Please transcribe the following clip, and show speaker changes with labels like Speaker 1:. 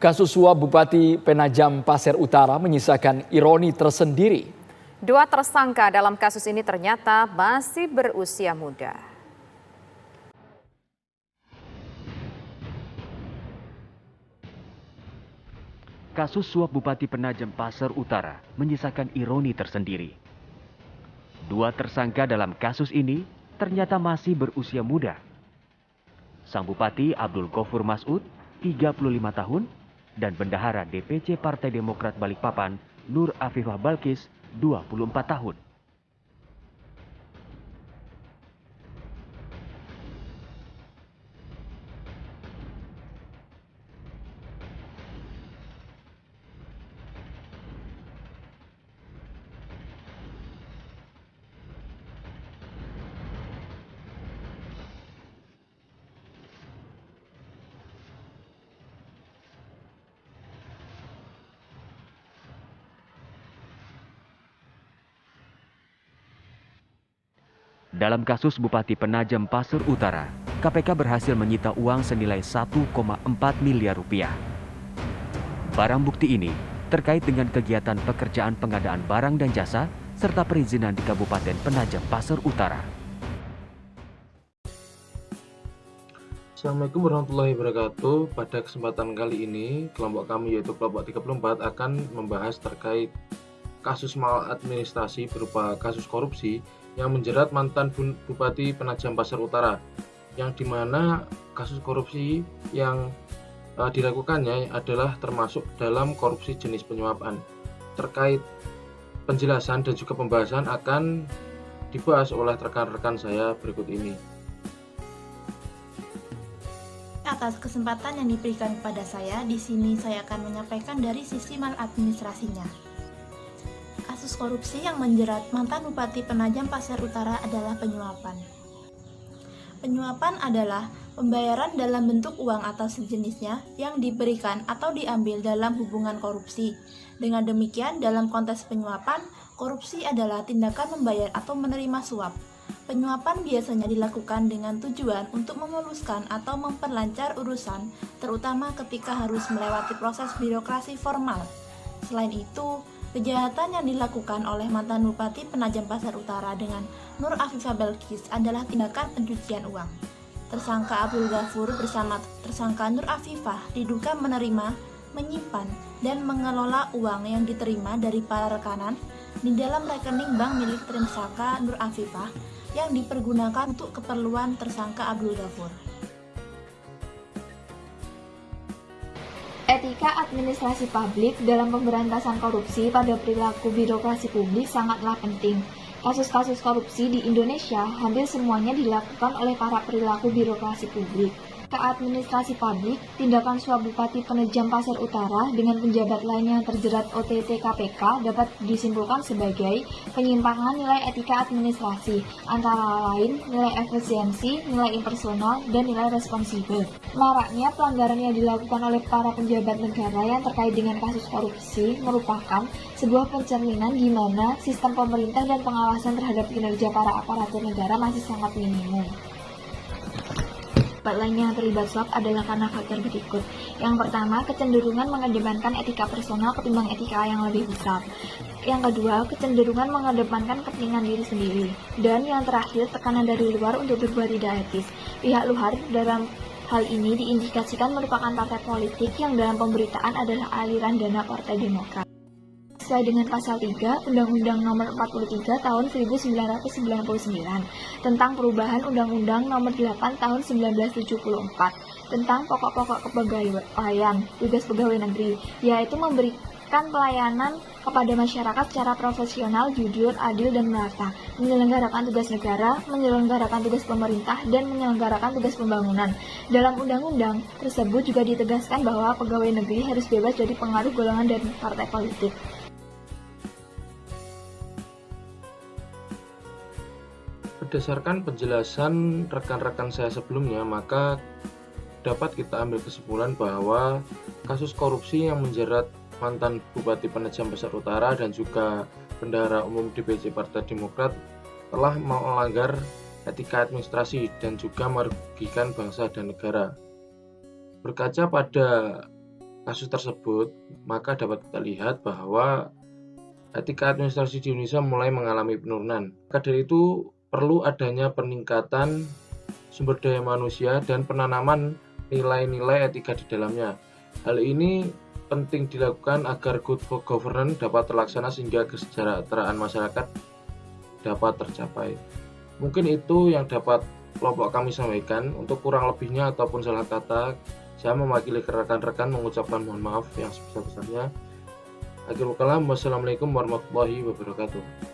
Speaker 1: Kasus suap Bupati Penajam Pasir Utara menyisakan ironi tersendiri.
Speaker 2: Dua tersangka dalam kasus ini ternyata masih berusia muda.
Speaker 3: Kasus suap Bupati Penajam Pasir Utara menyisakan ironi tersendiri. Dua tersangka dalam kasus ini ternyata masih berusia muda. Sang Bupati Abdul Ghafur Mas'ud, 35 tahun, dan Bendahara DPC Partai Demokrat Balikpapan, Nur Afifah Balkis, 24 tahun. Dalam kasus Bupati Penajam Pasir Utara, KPK berhasil menyita uang senilai 1,4 miliar rupiah. Barang bukti ini terkait dengan kegiatan pekerjaan pengadaan barang dan jasa serta perizinan di Kabupaten Penajam Pasir Utara.
Speaker 4: Assalamualaikum warahmatullahi wabarakatuh. Pada kesempatan kali ini, kelompok kami yaitu kelompok 34 akan membahas terkait kasus maladministrasi berupa kasus korupsi yang menjerat mantan Bupati Penajam Pasir Utara, yang dimana kasus korupsi yang dilakukannya adalah termasuk dalam korupsi jenis penyuapan. Terkait penjelasan dan juga pembahasan akan dibahas oleh rekan-rekan saya berikut ini.
Speaker 5: Atas kesempatan yang diberikan kepada saya, di sini saya akan menyampaikan dari sisi maladministrasinya. Kasus korupsi yang menjerat mantan Bupati Penajam Pasir Utara adalah penyuapan. Penyuapan adalah pembayaran dalam bentuk uang atau sejenisnya yang diberikan atau diambil dalam hubungan korupsi. Dengan demikian, dalam konteks penyuapan, korupsi adalah tindakan membayar atau menerima suap. Penyuapan biasanya dilakukan dengan tujuan untuk memuluskan atau memperlancar urusan, terutama ketika harus melewati proses birokrasi formal. Selain itu, kejahatan yang dilakukan oleh mantan Bupati Penajam Pasir Utara dengan Nur Afifah Balkis adalah tindakan pencucian uang. Tersangka Abdul Ghafur bersama tersangka Nur Afifah diduga menerima, menyimpan, dan mengelola uang yang diterima dari para rekanan di dalam rekening bank milik tersangka Nur Afifah yang dipergunakan untuk keperluan tersangka Abdul Ghafur.
Speaker 6: Etika administrasi publik dalam pemberantasan korupsi pada perilaku birokrasi publik sangatlah penting. Kasus-kasus korupsi di Indonesia hampir semuanya dilakukan oleh para perilaku birokrasi publik. Administrasi publik, tindakan suap Bupati Penajam Pasir Utara dengan penjabat lain yang terjerat OTT KPK dapat disimpulkan sebagai penyimpangan nilai etika administrasi, antara lain nilai efisiensi, nilai impersonal, dan nilai responsibel. Maraknya pelanggaran yang dilakukan oleh para penjabat negara yang terkait dengan kasus korupsi merupakan sebuah pencerminan di mana sistem pemerintah dan pengawasan terhadap kinerja para aparatur negara masih sangat minimum. Pejabat lain yang terlibat suap adalah karena faktor berikut. Yang pertama, kecenderungan mengedepankan etika personal ketimbang etika yang lebih besar. Yang kedua, kecenderungan mengedepankan kepentingan diri sendiri. Dan yang terakhir, tekanan dari luar untuk berbuat tidak etis. Pihak luar dalam hal ini diindikasikan merupakan partai politik yang dalam pemberitaan adalah aliran dana Partai Demokrat. Sesuai dengan pasal 3 Undang-Undang Nomor 43 Tahun 1999 tentang perubahan Undang-Undang Nomor 8 Tahun 1974 tentang pokok-pokok kepegawaian tugas pegawai negeri, yaitu memberikan pelayanan kepada masyarakat secara profesional, jujur, adil, dan merata, menyelenggarakan tugas negara, menyelenggarakan tugas pemerintah, dan menyelenggarakan tugas pembangunan. Dalam undang-undang tersebut juga ditegaskan bahwa pegawai negeri harus bebas dari pengaruh golongan dan partai politik.
Speaker 4: Berdasarkan penjelasan rekan-rekan saya sebelumnya, maka dapat kita ambil kesimpulan bahwa kasus korupsi yang menjerat mantan Bupati Penajam Pasir Utara dan juga Bendahara Umum DPC Partai Demokrat telah melanggar etika administrasi dan juga merugikan bangsa dan negara. Berkaca pada kasus tersebut, maka dapat kita lihat bahwa etika administrasi di Indonesia mulai mengalami penurunan. Maka dari itu perlu adanya peningkatan sumber daya manusia dan penanaman nilai-nilai etika di dalamnya. Hal ini penting dilakukan agar good governance dapat terlaksana sehingga kesejahteraan masyarakat dapat tercapai. Mungkin itu yang dapat kelompok kami sampaikan. Untuk kurang lebihnya ataupun salah kata, saya mewakili rekan-rekan mengucapkan mohon maaf yang sebesar-besarnya. Akhirul kalam, wassalamualaikum warahmatullahi wabarakatuh.